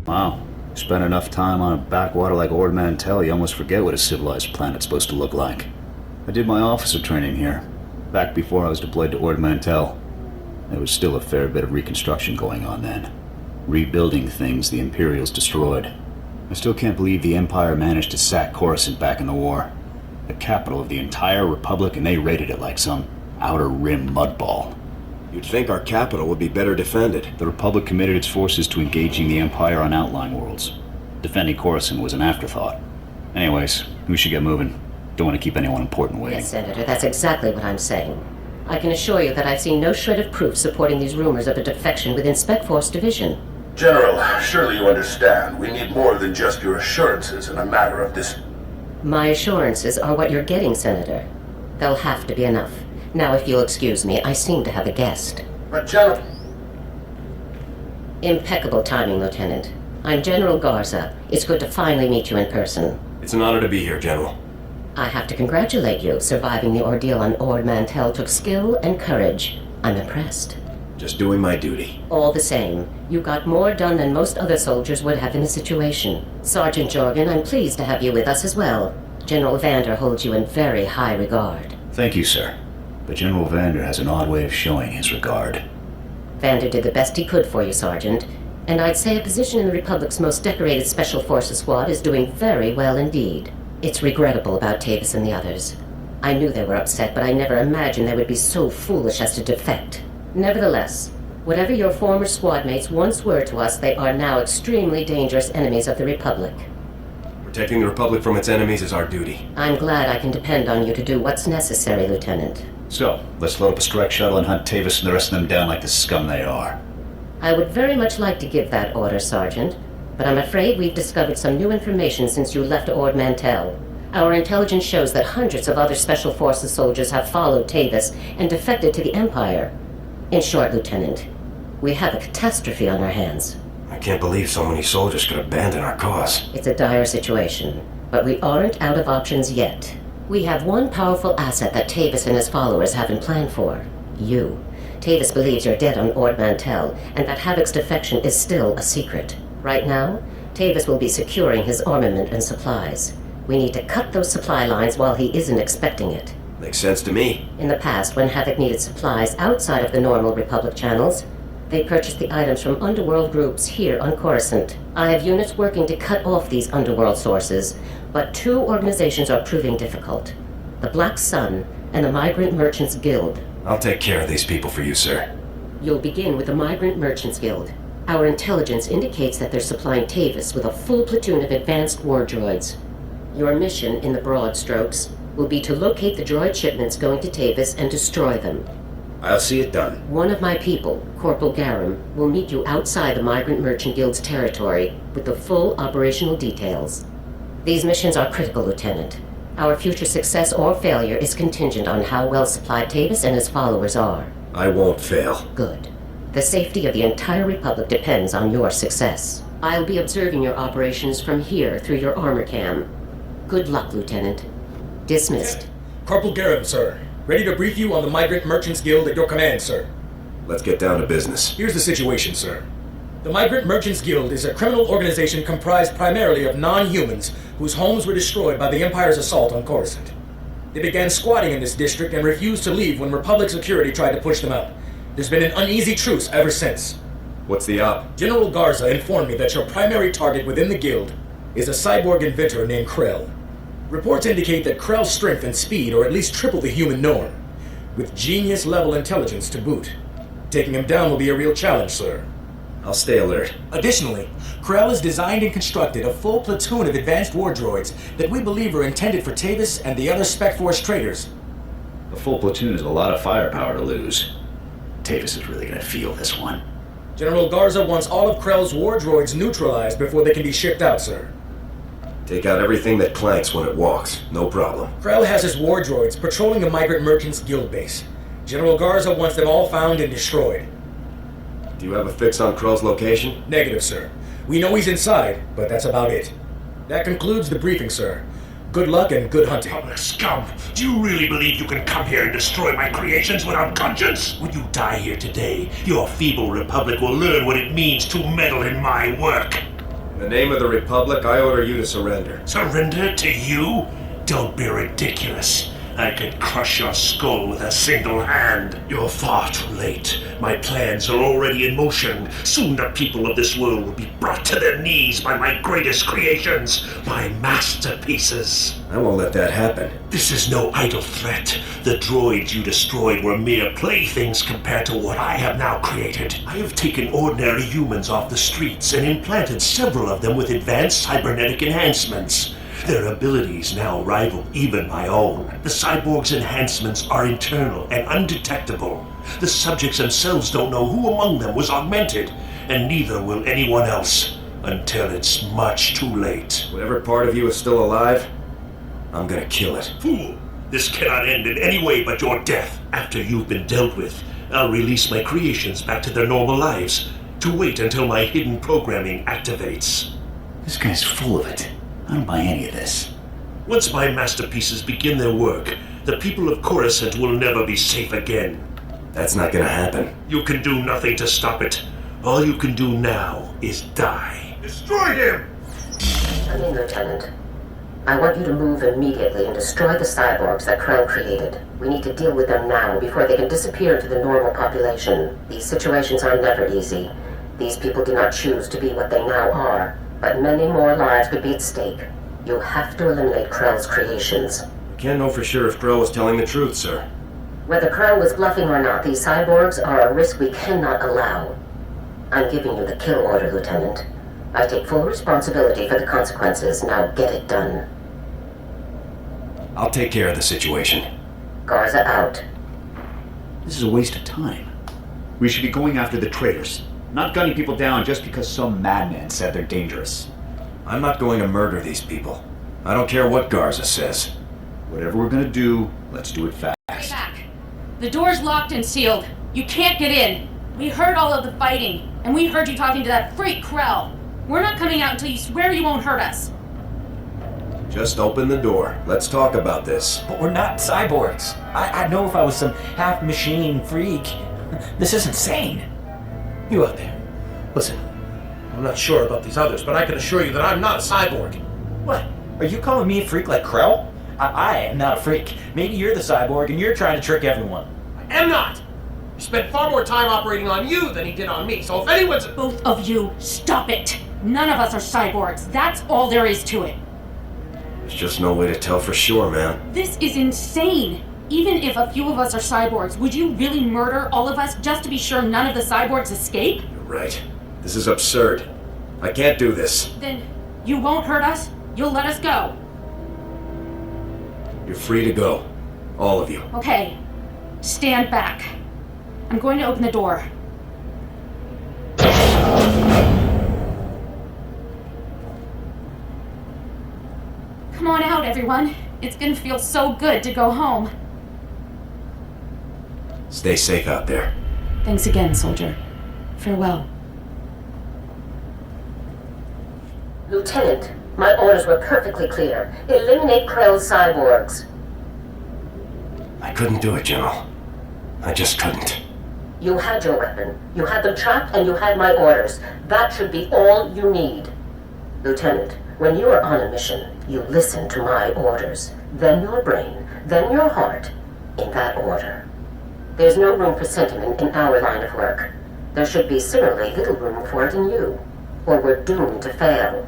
Wow. Spend enough time on a backwater like Ord Mantell, you almost forget what a civilized planet's supposed to look like. I did my officer training here, back before I was deployed to Ord Mantell. There was still a fair bit of reconstruction going on then. Rebuilding things the Imperials destroyed. I still can't believe the Empire managed to sack Coruscant back in the war. The capital of the entire Republic, and they raided it like some outer rim mudball. You'd think our capital would be better defended. The Republic committed its forces to engaging the Empire on outlying worlds. Defending Coruscant was an afterthought. Anyways, we should get moving. Don't want to keep anyone important waiting. Yes, Senator, that's exactly what I'm saying. I can assure you that I've seen no shred of proof supporting these rumors of a defection within Spec Force Division. General, surely you understand. We need more than just your assurances in a matter of this. My assurances are what you're getting, Senator. They'll have to be enough. Now, if you'll excuse me, I seem to have a guest. But General... Impeccable timing, Lieutenant. I'm General Garza. It's good to finally meet you in person. It's an honor to be here, General. I have to congratulate you. Surviving the ordeal on Ord Mantell took skill and courage. I'm impressed. Just doing my duty. All the same, you got more done than most other soldiers would have in the situation. Sergeant Jorgen, I'm pleased to have you with us as well. General Vander holds you in very high regard. Thank you, sir. But General Vander has an odd way of showing his regard. Vander did the best he could for you, Sergeant. And I'd say a position in the Republic's most decorated Special Forces squad is doing very well indeed. It's regrettable about Tavis and the others. I knew they were upset, but I never imagined they would be so foolish as to defect. Nevertheless, whatever your former squad mates once were to us, they are now extremely dangerous enemies of the Republic. Protecting the Republic from its enemies is our duty. I'm glad I can depend on you to do what's necessary, Lieutenant. So, let's load up a strike shuttle and hunt Tavis and the rest of them down like the scum they are. I would very much like to give that order, Sergeant, but I'm afraid we've discovered some new information since you left Ord Mantell. Our intelligence shows that hundreds of other Special Forces soldiers have followed Tavis and defected to the Empire. In short, Lieutenant, we have a catastrophe on our hands. I can't believe so many soldiers could abandon our cause. It's a dire situation, but we aren't out of options yet. We have one powerful asset that Tavis and his followers haven't planned for. You. Tavis believes you're dead on Ord Mantell, and that Havoc's defection is still a secret. Right now, Tavis will be securing his armament and supplies. We need to cut those supply lines while he isn't expecting it. Makes sense to me. In the past, when Havoc needed supplies outside of the normal Republic channels, they purchased the items from underworld groups here on Coruscant. I have units working to cut off these underworld sources, but two organizations are proving difficult. The Black Sun and the Migrant Merchants Guild. I'll take care of these people for you, sir. You'll begin with the Migrant Merchants Guild. Our intelligence indicates that they're supplying Tavis with a full platoon of advanced war droids. Your mission, in the broad strokes, will be to locate the droid shipments going to Tavis and destroy them. I'll see it done. One of my people, Corporal Garum, will meet you outside the Migrant Merchant Guild's territory with the full operational details. These missions are critical, Lieutenant. Our future success or failure is contingent on how well supplied Tavis and his followers are. I won't fail. Good. The safety of the entire Republic depends on your success. I'll be observing your operations from here through your armor cam. Good luck, Lieutenant. Dismissed. Corporal Garum, sir. Ready to brief you on the Migrant Merchants Guild at your command, sir. Let's get down to business. Here's the situation, sir. The Migrant Merchants Guild is a criminal organization comprised primarily of non-humans whose homes were destroyed by the Empire's assault on Coruscant. They began squatting in this district and refused to leave when Republic security tried to push them out. There's been an uneasy truce ever since. What's the op? General Garza informed me that your primary target within the guild is a cyborg inventor named Krell. Reports indicate that Krell's strength and speed are at least triple the human norm, with genius-level intelligence to boot. Taking him down will be a real challenge, sir. I'll stay alert. Additionally, Krell has designed and constructed a full platoon of advanced war droids that we believe are intended for Tavis and the other Spec Force traitors. A full platoon is a lot of firepower to lose. Tavis is really gonna feel this one. General Garza wants all of Krell's war droids neutralized before they can be shipped out, sir. Take out everything that clanks when it walks. No problem. Krell has his war droids patrolling the Migrant Merchants Guild base. General Garza wants them all found and destroyed. Do you have a fix on Krell's location? Negative, sir. We know he's inside, but that's about it. That concludes the briefing, sir. Good luck and good hunting. Public scum! Do you really believe you can come here and destroy my creations without conscience? When you die here today, your feeble republic will learn what it means to meddle in my work. In the name of the Republic, I order you to surrender. Surrender to you? Don't be ridiculous. I could crush your skull with a single hand. You're far too late. My plans are already in motion. Soon the people of this world will be brought to their knees by my greatest creations, my masterpieces. I won't let that happen. This is no idle threat. The droids you destroyed were mere playthings compared to what I have now created. I have taken ordinary humans off the streets and implanted several of them with advanced cybernetic enhancements. Their abilities now rival even my own. The cyborg's enhancements are internal and undetectable. The subjects themselves don't know who among them was augmented, and neither will anyone else, until it's much too late. Whatever part of you is still alive, I'm gonna kill it. Fool! This cannot end in any way but your death. After you've been dealt with, I'll release my creations back to their normal lives, to wait until my hidden programming activates. This guy's full of it. I don't buy any of this. Once my masterpieces begin their work, the people of Coruscant will never be safe again. That's not gonna happen. You can do nothing to stop it. All you can do now is die. Destroy him! Come in, Lieutenant. I want you to move immediately and destroy the cyborgs that Krell created. We need to deal with them now before they can disappear into the normal population. These situations are never easy. These people do not choose to be what they now are, but many more lives could be at stake. You have to eliminate Krell's creations. Can't know for sure if Krell was telling the truth, sir. Whether Krell was bluffing or not, these cyborgs are a risk we cannot allow. I'm giving you the kill order, Lieutenant. I take full responsibility for the consequences. Now get it done. I'll take care of the situation. Garza out. This is a waste of time. We should be going after the traitors, not gunning people down just because some madman said they're dangerous. I'm not going to murder these people. I don't care what Garza says. Whatever we're gonna do, let's do it fast. Stay back. The door's locked and sealed. You can't get in. We heard all of the fighting, and we heard you talking to that freak Krell. We're not coming out until you swear you won't hurt us. Just open the door. Let's talk about this. But we're not cyborgs. I'd know if I was some half-machine freak. This is insane. You out there. Listen, I'm not sure about these others, but I can assure you that I'm not a cyborg. What? Are you calling me a freak like Krell? I am not a freak. Maybe you're the cyborg and you're trying to trick everyone. I am not! He spent far more time operating on you than he did on me, so if anyone's... Both of you, stop it. None of us are cyborgs. That's all there is to it. There's just no way to tell for sure, man. This is insane. Even if a few of us are cyborgs, would you really murder all of us just to be sure none of the cyborgs escape? You're right. This is absurd. I can't do this. Then you won't hurt us? You'll let us go? You're free to go. All of you. Okay. Stand back. I'm going to open the door. Come on out, everyone. It's gonna feel so good to go home. Stay safe out there. Thanks again, soldier. Farewell. Lieutenant, my orders were perfectly clear. Eliminate Krell's cyborgs. I couldn't do it, General. I just couldn't. You had your weapon. You had them trapped and you had my orders. That should be all you need. Lieutenant, when you are on a mission, you listen to my orders. Then your brain, then your heart, in that order. There's no room for sentiment in our line of work. There should be similarly little room for it in you, or we're doomed to fail.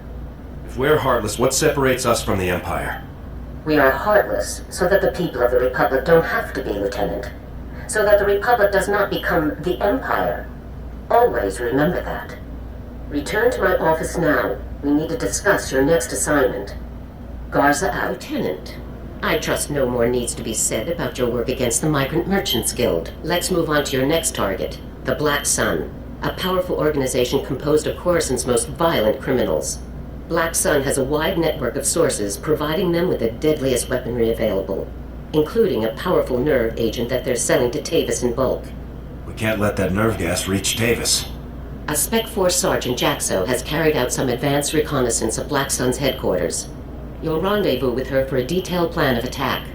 If we're heartless, what separates us from the Empire? We are heartless so that the people of the Republic don't have to be, Lieutenant. So that the Republic does not become the Empire. Always remember that. Return to my office now. We need to discuss your next assignment. Garza out. Lieutenant, I trust no more needs to be said about your work against the Migrant Merchants Guild. Let's move on to your next target, the Black Sun, a powerful organization composed of Coruscant's most violent criminals. Black Sun has a wide network of sources providing them with the deadliest weaponry available, including a powerful nerve agent that they're selling to Tavis in bulk. We can't let that nerve gas reach Tavis. A Spec Force Sergeant Jaxo has carried out some advanced reconnaissance of Black Sun's headquarters. You'll rendezvous with her for a detailed plan of attack.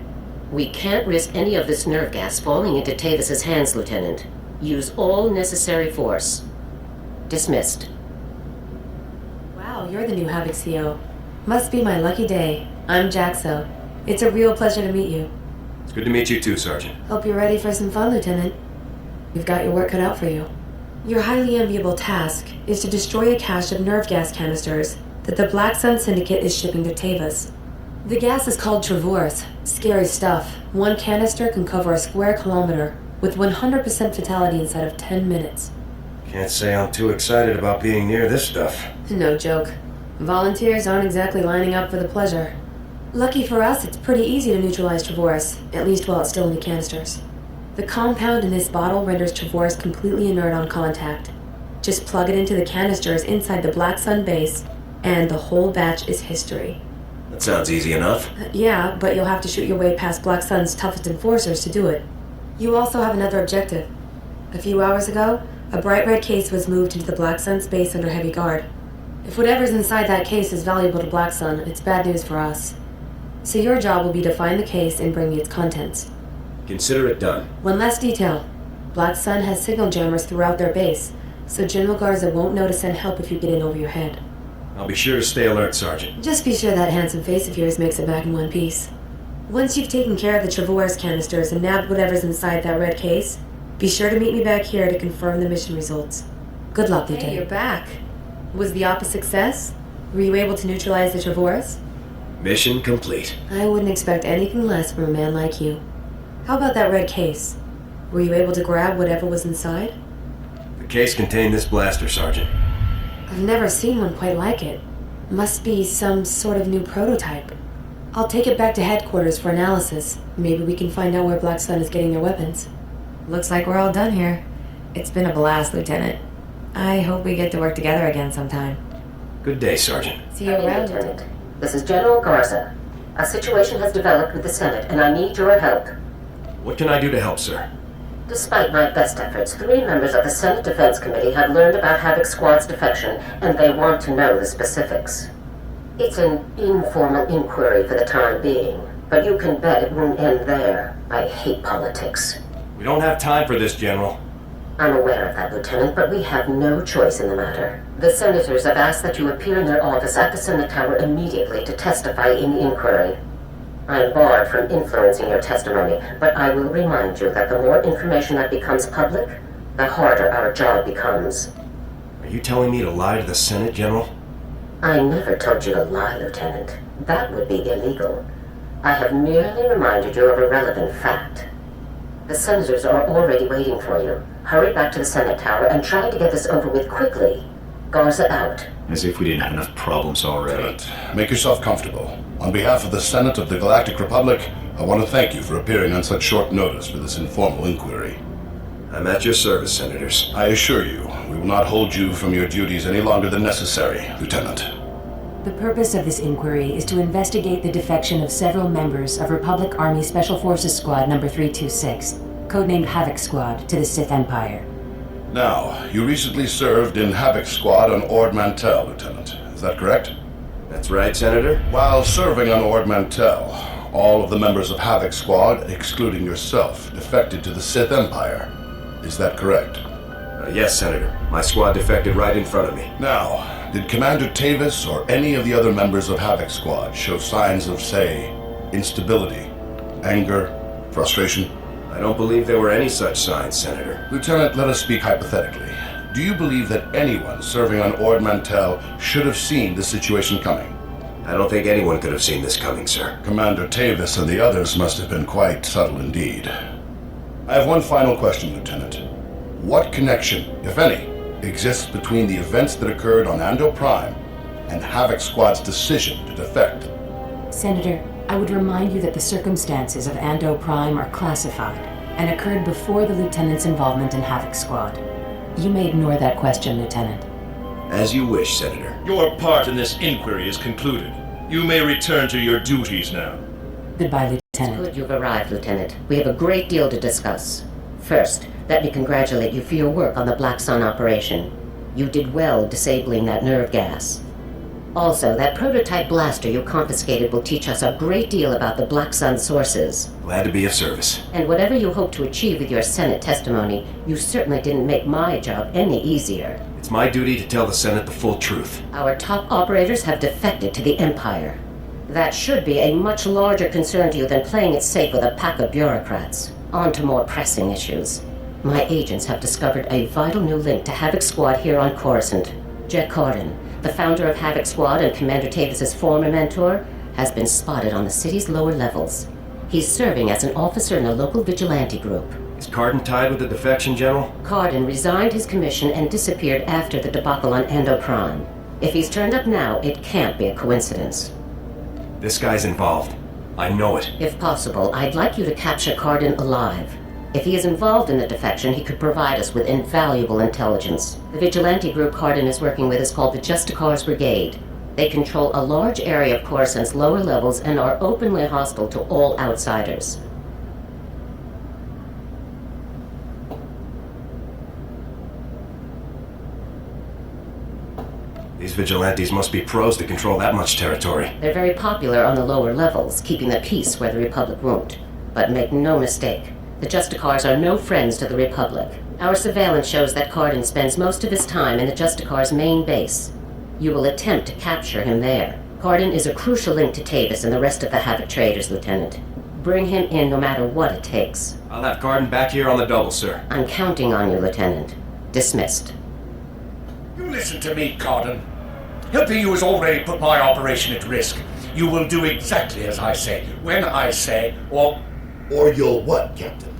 We can't risk any of this nerve gas falling into Tavis's hands, Lieutenant. Use all necessary force. Dismissed. Wow, you're the new Havoc CO. Must be my lucky day. I'm Jaxo. It's a real pleasure to meet you. It's good to meet you too, Sergeant. Hope you're ready for some fun, Lieutenant. You've got your work cut out for you. Your highly enviable task is to destroy a cache of nerve gas canisters that the Black Sun Syndicate is shipping to Tavis. The gas is called Travorce. Scary stuff. One canister can cover a square kilometer with 100% fatality inside of 10 minutes. Can't say I'm too excited about being near this stuff. No joke. Volunteers aren't exactly lining up for the pleasure. Lucky for us, it's pretty easy to neutralize Travorce, at least while it's still in the canisters. The compound in this bottle renders Travorce completely inert on contact. Just plug it into the canisters inside the Black Sun base, and the whole batch is history. That sounds easy enough. Yeah, but you'll have to shoot your way past Black Sun's toughest enforcers to do it. You also have another objective. A few hours ago, a bright red case was moved into the Black Sun's base under heavy guard. If whatever's inside that case is valuable to Black Sun, it's bad news for us. So your job will be to find the case and bring me its contents. Consider it done. One last detail. Black Sun has signal jammers throughout their base, so General Garza won't know to send help if you get in over your head. I'll be sure to stay alert, Sergeant. Just be sure that handsome face of yours makes it back in one piece. Once you've taken care of the Travorce canisters and nabbed whatever's inside that red case, be sure to meet me back here to confirm the mission results. Good luck, Lieutenant. Hey, you're back. Was the op a success? Were you able to neutralize the Travorce? Mission complete. I wouldn't expect anything less from a man like you. How about that red case? Were you able to grab whatever was inside? The case contained this blaster, Sergeant. I've never seen one quite like it. Must be some sort of new prototype. I'll take it back to headquarters for analysis. Maybe we can find out where Black Sun is getting their weapons. Looks like we're all done here. It's been a blast, Lieutenant. I hope we get to work together again sometime. Good day, Sergeant. See you around, Lieutenant. This is General Garza. A situation has developed with the Senate, and I need your help. What can I do to help, sir? Despite my best efforts, 3 members of the Senate Defense Committee have learned about Havoc Squad's defection, and they want to know the specifics. It's an informal inquiry for the time being, but you can bet it won't end there. I hate politics. We don't have time for this, General. I'm aware of that, Lieutenant, but we have no choice in the matter. The senators have asked that you appear in their office at the Senate Tower immediately to testify in the inquiry. I am barred from influencing your testimony, but I will remind you that the more information that becomes public, the harder our job becomes. Are you telling me to lie to the Senate, General? I never told you to lie, Lieutenant. That would be illegal. I have merely reminded you of a relevant fact. The senators are already waiting for you. Hurry back to the Senate Tower and try to get this over with quickly. Garza out. As if we didn't have enough problems already. Make yourself comfortable. On behalf of the Senate of the Galactic Republic, I want to thank you for appearing on such short notice for this informal inquiry. I'm at your service, Senators. I assure you, we will not hold you from your duties any longer than necessary, Lieutenant. The purpose of this inquiry is to investigate the defection of several members of Republic Army Special Forces Squad number 326, codenamed Havoc Squad, to the Sith Empire. Now, you recently served in Havoc Squad on Ord Mantell, Lieutenant. Is that correct? That's right, Senator. While serving on Ord Mantell, all of the members of Havoc Squad, excluding yourself, defected to the Sith Empire. Is that correct? Yes, Senator. My squad defected right in front of me. Now, did Commander Tavis or any of the other members of Havoc Squad show signs of, say, instability, anger, frustration? I don't believe there were any such signs, Senator. Lieutenant, let us speak hypothetically. Do you believe that anyone serving on Ord Mantell should have seen this situation coming? I don't think anyone could have seen this coming, sir. Commander Tavis and the others must have been quite subtle indeed. I have one final question, Lieutenant. What connection, if any, exists between the events that occurred on Ando Prime and Havoc Squad's decision to defect? Senator, I would remind you that the circumstances of Ando Prime are classified and occurred before the Lieutenant's involvement in Havoc Squad. You may ignore that question, Lieutenant. As you wish, Senator. Your part in this inquiry is concluded. You may return to your duties now. Goodbye, Lieutenant. Good you've arrived, Lieutenant. We have a great deal to discuss. First, let me congratulate you for your work on the Black Sun operation. You did well disabling that nerve gas. Also, that prototype blaster you confiscated will teach us a great deal about the Black Sun sources. Glad to be of service. And whatever you hope to achieve with your Senate testimony, you certainly didn't make my job any easier. It's my duty to tell the Senate the full truth. Our top operators have defected to the Empire. That should be a much larger concern to you than playing it safe with a pack of bureaucrats. On to more pressing issues. My agents have discovered a vital new link to Havoc Squad here on Coruscant. Jack Corden, the founder of Havoc Squad and Commander Tavis's former mentor, has been spotted on the city's lower levels. He's serving as an officer in a local vigilante group. Is Cardin tied with the defection, General? Cardin resigned his commission and disappeared after the debacle on Endo Prime. If he's turned up now, it can't be a coincidence. This guy's involved. I know it. If possible, I'd like you to capture Cardin alive. If he is involved in the defection, he could provide us with invaluable intelligence. The vigilante group Cardin is working with is called the Justicars Brigade. They control a large area of Coruscant's lower levels and are openly hostile to all outsiders. These vigilantes must be pros to control that much territory. They're very popular on the lower levels, keeping the peace where the Republic won't. But make no mistake, the Justicars are no friends to the Republic. Our surveillance shows that Cardin spends most of his time in the Justicars' main base. You will attempt to capture him there. Cardin is a crucial link to Tavis and the rest of the Havoc traders, Lieutenant. Bring him in no matter what it takes. I'll have Cardin back here on the double, sir. I'm counting on you, Lieutenant. Dismissed. You listen to me, Cardin. Helping you has already put my operation at risk. You will do exactly as I say, when I say, or you'll what, Captain?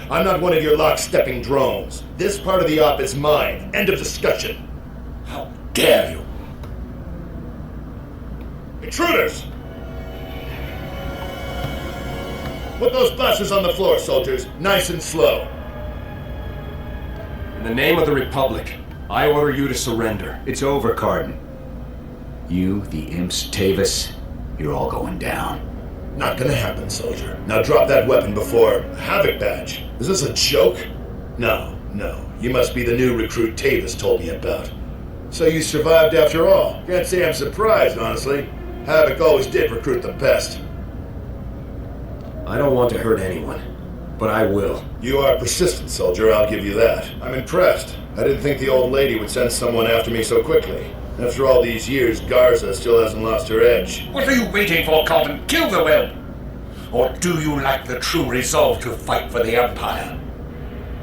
I'm not one of your lock-stepping drones. This part of the op is mine. End of discussion. how dare you? Intruders! Put those blasters on the floor, soldiers. Nice and slow. In the name of the Republic, I order you to surrender. It's over, Cardin. You, the imps, Tavis, you're all going down. Not gonna happen, soldier. Now drop that weapon before... Havoc badge. Is this a joke? No. You must be the new recruit Tavis told me about. So you survived after all. Can't say I'm surprised, honestly. Havoc always did recruit the best. I don't want to hurt anyone, but I will. You are persistent, soldier, I'll give you that. I'm impressed. I didn't think the old lady would send someone after me so quickly. After all these years, Garza still hasn't lost her edge. What are you waiting for, Cardin? Kill the whelp! Or do you lack the true resolve to fight for the Empire?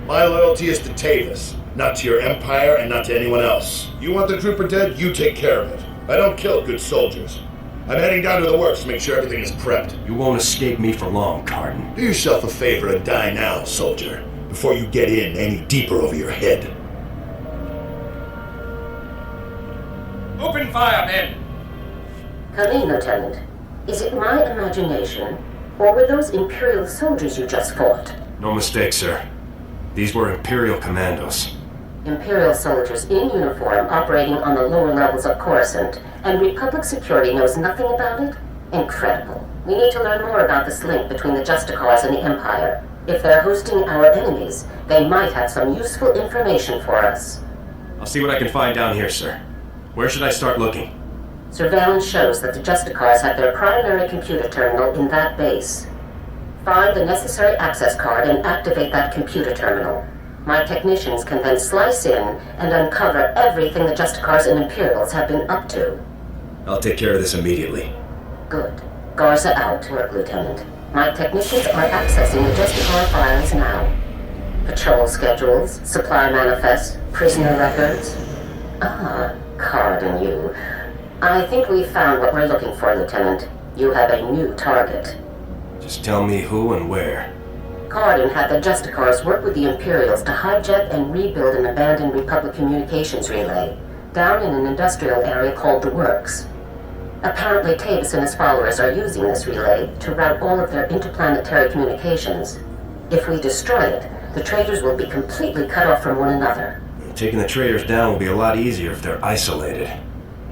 My loyalty is to Tavis, not to your Empire and not to anyone else. You want the trooper dead, you take care of it. I don't kill good soldiers. I'm heading down to the works to make sure everything is prepped. You won't escape me for long, Cardin. Do yourself a favor and die now, soldier, before you get in any deeper over your head. Open fire, men! Come in, Lieutenant. Is it my imagination, or were those Imperial soldiers you just fought? No mistake, sir. These were Imperial commandos. Imperial soldiers in uniform operating on the lower levels of Coruscant, and Republic security knows nothing about it? Incredible. We need to learn more about this link between the Justicars and the Empire. If they're hosting our enemies, they might have some useful information for us. I'll see what I can find down here, sir. Where should I start looking? Surveillance shows that the Justicars have their primary computer terminal in that base. Find the necessary access card and activate that computer terminal. My technicians can then slice in and uncover everything the Justicars and Imperials have been up to. I'll take care of this immediately. Good. Garza out, Lieutenant. My technicians are accessing the Justicar files now. Patrol schedules, supply manifests, prisoner records. Ah, Cardin, you. I think we've found what we're looking for, Lieutenant. You have a new target. Just tell me who and where. Cardin had the Justicars work with the Imperials to hijack and rebuild an abandoned Republic communications relay down in an industrial area called the Works. Apparently Tavis and his followers are using this relay to route all of their interplanetary communications. If we destroy it, the traitors will be completely cut off from one another. Taking the traitors down will be a lot easier if they're isolated.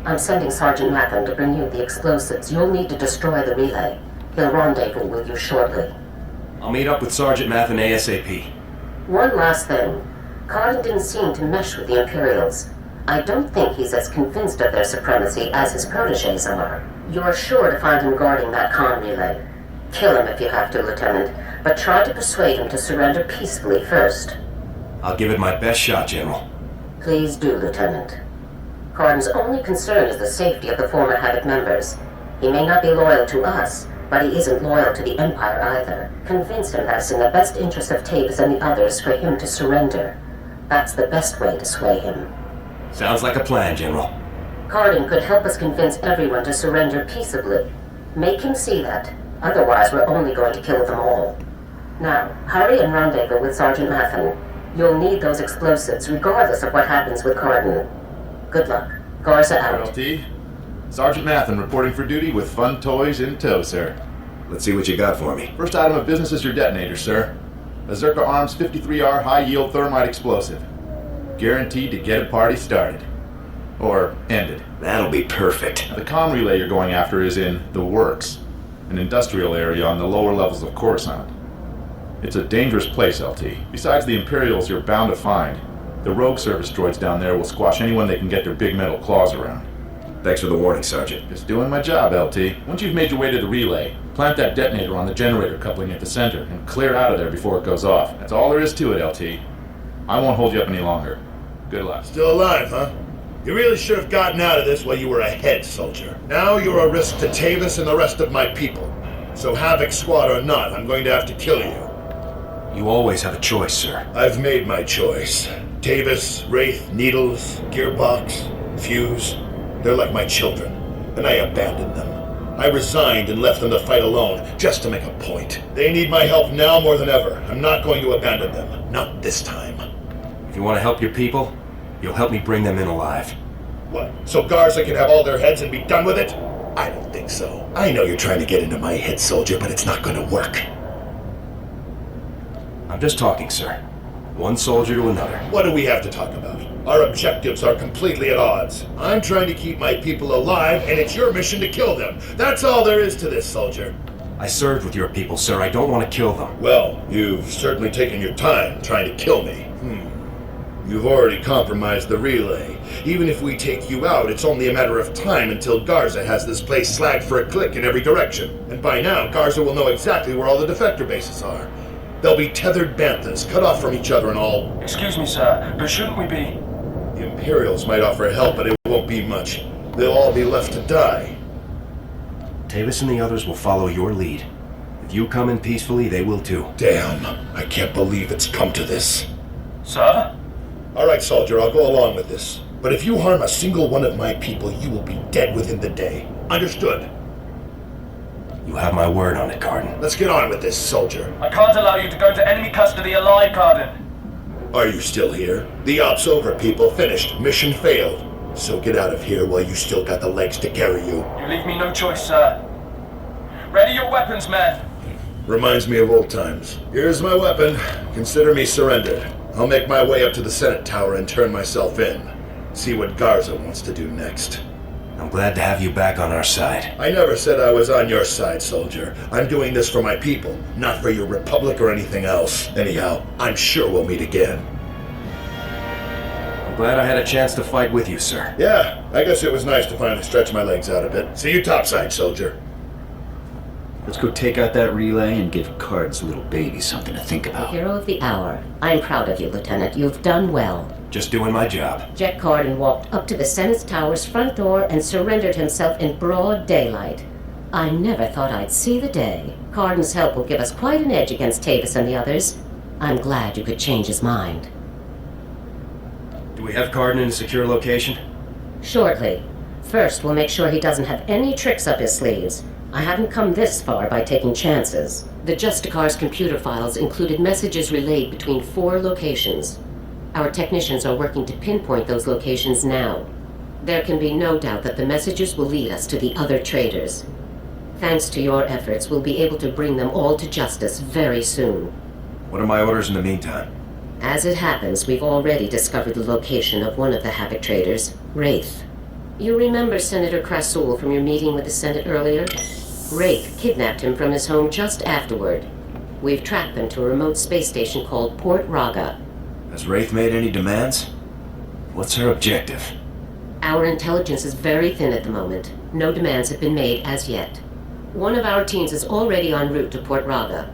I'm sending Sergeant Matham to bring you the explosives. You'll need to destroy the relay. He'll rendezvous with you shortly. I'll meet up with Sergeant Matham ASAP. One last thing. Cardin didn't seem to mesh with the Imperials. I don't think he's as convinced of their supremacy as his protégés are. You're sure to find him guarding that comm relay. Kill him if you have to, Lieutenant, but try to persuade him to surrender peacefully first. I'll give it my best shot, General. Please do, Lieutenant. Cardin's only concern is the safety of the former Havoc members. He may not be loyal to us, but he isn't loyal to the Empire either. Convince him that it's in the best interest of Tavis and the others for him to surrender. That's the best way to sway him. Sounds like a plan, General. Cardin could help us convince everyone to surrender peaceably. Make him see that. Otherwise, we're only going to kill them all. Now, hurry and rendezvous with Sergeant Mathen. You'll need those explosives, regardless of what happens with Cardin. Good luck. Garza out. LT, Sergeant Mathen reporting for duty with fun toys in tow, sir. Let's see what you got for me. First item of business is your detonator, sir. A Zerka Arms 53R high-yield thermite explosive. Guaranteed to get a party started. Or ended. That'll be perfect. The comm relay you're going after is in the Works, an industrial area on the lower levels of Coruscant. It's a dangerous place, LT. Besides the Imperials you're bound to find, the rogue service droids down there will squash anyone they can get their big metal claws around. Thanks for the warning, Sergeant. Just doing my job, LT. Once you've made your way to the relay, plant that detonator on the generator coupling at the center and clear out of there before it goes off. That's all there is to it, LT. I won't hold you up any longer. Good luck. Still alive, huh? You really should have gotten out of this while you were ahead, soldier. Now you're a risk to Tavis and the rest of my people. So Havoc Squad or not, I'm going to have to kill you. You always have a choice, sir. I've made my choice. Tavis, Wraith, Needles, Gearbox, Fuse, they're like my children, and I abandoned them. I resigned and left them to fight alone, just to make a point. They need my help now more than ever. I'm not going to abandon them. Not this time. If you want to help your people, you'll help me bring them in alive. What, so Garza can have all their heads and be done with it? I don't think so. I know you're trying to get into my head, soldier, but it's not going to work. I'm just talking, sir. One soldier to another. What do we have to talk about? Our objectives are completely at odds. I'm trying to keep my people alive, and it's your mission to kill them. That's all there is to this, soldier. I served with your people, sir. I don't want to kill them. Well, you've certainly taken your time trying to kill me. You've already compromised the relay. Even if we take you out, it's only a matter of time until Garza has this place slagged for a click in every direction. And by now, Garza will know exactly where all the defector bases are. They'll be tethered banthas, cut off from each other and all. Excuse me, sir, but shouldn't we be... The Imperials might offer help, but it won't be much. They'll all be left to die. Tavis and the others will follow your lead. If you come in peacefully, they will too. Damn, I can't believe it's come to this. Sir? All right, soldier, I'll go along with this. But if you harm a single one of my people, you will be dead within the day. Understood? You have my word on it, Cardin. Let's get on with this, soldier. I can't allow you to go into enemy custody alive, Cardin. Are you still here? The op's over, people. Finished. Mission failed. So get out of here while you still got the legs to carry you. You leave me no choice, sir. Ready your weapons, men. Reminds me of old times. Here's my weapon. Consider me surrendered. I'll make my way up to the Senate Tower and turn myself in. See what Garza wants to do next. I'm glad to have you back on our side. I never said I was on your side, soldier. I'm doing this for my people, not for your republic or anything else. Anyhow, I'm sure we'll meet again. I'm glad I had a chance to fight with you, sir. Yeah, I guess it was nice to finally stretch my legs out a bit. See you topside, soldier. Let's go take out that relay and give Card's little baby something to think The about. hero of the hour. I'm proud of you, Lieutenant. You've done well. Just doing my job. Jet Cardin walked up to the Senate Tower's front door and surrendered himself in broad daylight. I never thought I'd see the day. Cardin's help will give us quite an edge against Tavis and the others. I'm glad you could change his mind. Do we have Cardin in a secure location? Shortly. First, we'll make sure he doesn't have any tricks up his sleeves. I haven't come this far by taking chances. The Justicar's computer files included messages relayed between 4 locations. Our technicians are working to pinpoint those locations now. There can be no doubt that the messages will lead us to the other traitors. Thanks to your efforts, we'll be able to bring them all to justice very soon. What are my orders in the meantime? As it happens, we've already discovered the location of one of the Havoc traitors, Wraith. You remember Senator Krasul from your meeting with the Senate earlier? Wraith kidnapped him from his home just afterward. We've tracked them to a remote space station called Port Raga. Has Wraith made any demands? What's her objective? Our intelligence is very thin at the moment. No demands have been made as yet. One of our teams is already en route to Port Raga.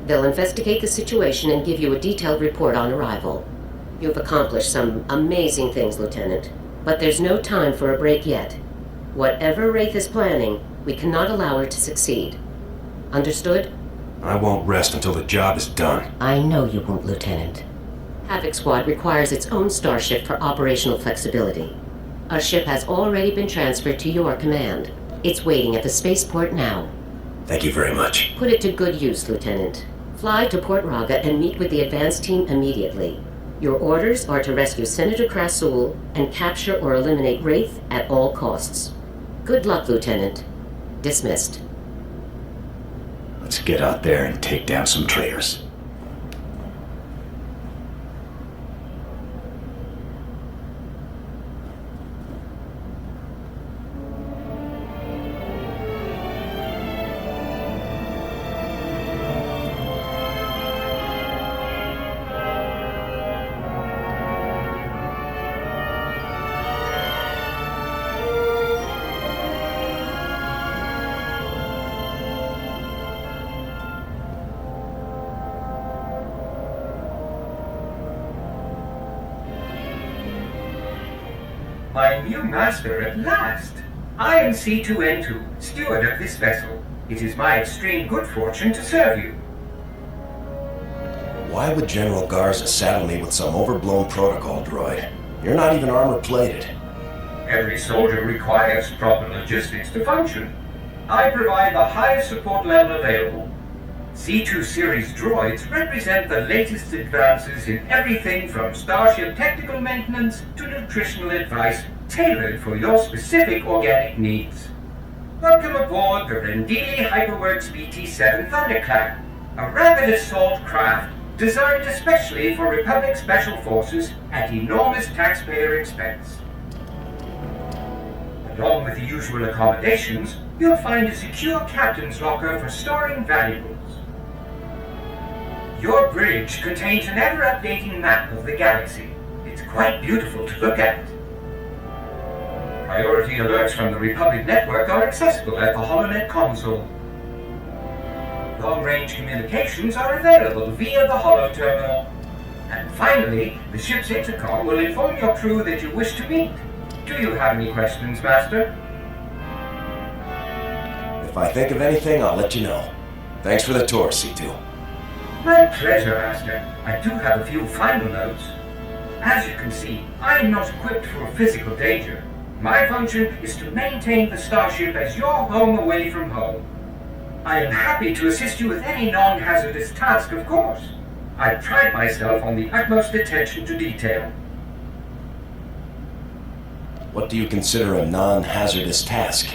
They'll investigate the situation and give you a detailed report on arrival. You've accomplished some amazing things, Lieutenant, but there's no time for a break yet. Whatever Wraith is planning, we cannot allow her to succeed. Understood? I won't rest until the job is done. I know you won't, Lieutenant. Havoc Squad requires its own starship for operational flexibility. A ship has already been transferred to your command. It's waiting at the spaceport now. Thank you very much. Put it to good use, Lieutenant. Fly to Port Raga and meet with the advance team immediately. Your orders are to rescue Senator Krasul and capture or eliminate Wraith at all costs. Good luck, Lieutenant. Dismissed. Let's get out there and take down some traitors. My new master at last! I am C2N2, steward of this vessel. It is my extreme good fortune to serve you. Why would General Garza saddle me with some overblown protocol droid? You're not even armor-plated. Every soldier requires proper logistics to function. I provide the highest support level available. C2 series droids represent the latest advances in everything from starship technical maintenance to nutritional advice tailored for your specific organic needs. Welcome aboard the Rendili Hyperworks BT-7 Thunderclap, a rapid assault craft designed especially for Republic Special Forces at enormous taxpayer expense. Along with the usual accommodations, you'll find a secure captain's locker for storing valuables. Your bridge contains an ever-updating map of the galaxy. It's quite beautiful to look at. Priority alerts from the Republic network are accessible at the HoloNet console. Long-range communications are available via the Holo terminal. And finally, the ship's intercom will inform your crew that you wish to meet. Do you have any questions, Master? If I think of anything, I'll let you know. Thanks for the tour, C2. My pleasure, Master. I do have a few final notes. As you can see, I am not equipped for physical danger. My function is to maintain the starship as your home away from home. I am happy to assist you with any non-hazardous task, of course. I pride myself on the utmost attention to detail. What do you consider a non-hazardous task?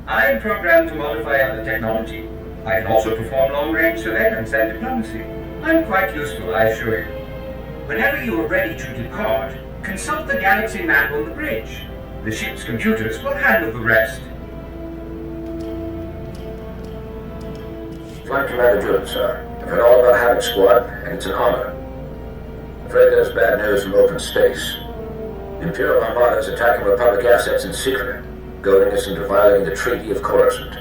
I am programmed to modify other technology. I can also perform long-range surveillance and diplomacy. I'm quite useful, I assure you. Whenever you are ready to depart, consult the galaxy map on the bridge. The ship's computers will handle the rest. Flight Commander Jordan, sir. I've heard all about Havoc Squad, and it's an honor. I'm afraid there's bad news from open space. The Imperial Armada is attacking Republic assets in secret, goading us into violating the Treaty of Coruscant.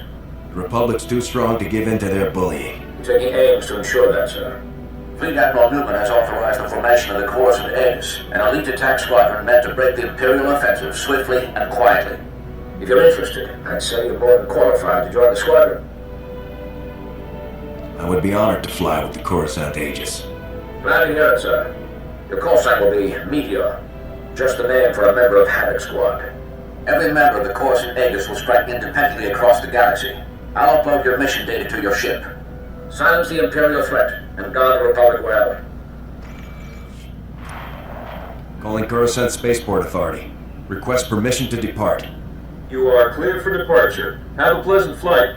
The Republic's too strong to give in to their bullying. We're taking aims to ensure that, sir. Fleet Admiral Newman has authorized the formation of the Coruscant Aegis, an elite attack squadron meant to break the Imperial offensive swiftly and quietly. If you're interested, I'd say you're more than qualified to join the squadron. I would be honored to fly with the Coruscant Aegis. Glad to hear it, sir. Your call sign will be Meteor, just the name for a member of Havoc Squad. Every member of the Coruscant Aegis will strike independently across the galaxy. I'll upload your mission data to your ship. Silence the Imperial threat, and guard the Republic well. Calling Coruscant Spaceport Authority. Request permission to depart. You are cleared for departure. Have a pleasant flight.